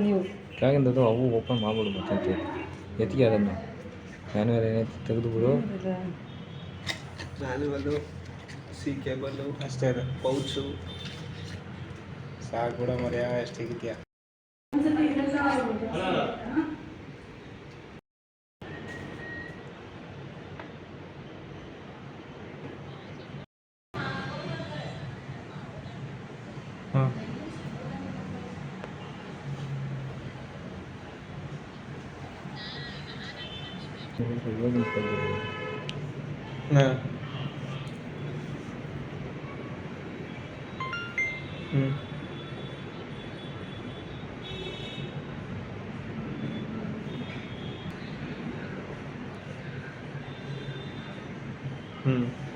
ನೀವು ಕೆಳಗಿಂದದು ಅವು ಓಪನ್ ಮಾಡ್ಬಿಡು ಮತ್ತೆ ಎತ್ತಿಗೆ ಅದನ್ನು ಮ್ಯಾನುವಲ್ ಏನೈತೆ ತೆಗೆದುಬಿಡು. ಮ್ಯಾನುವಲ್ಲು ಸಿ ಕೇಬಲ್ಲು ಅಷ್ಟೇ ಅದು ಪೌಚು ಸಾಕು ಕೂಡ ಮರ್ಯಾ ಎಷ್ಟಿಗಿದೆಯಾ. ಹಾಂ ಹಾಂ ಹ್ಞೂ ಹ್ಞೂ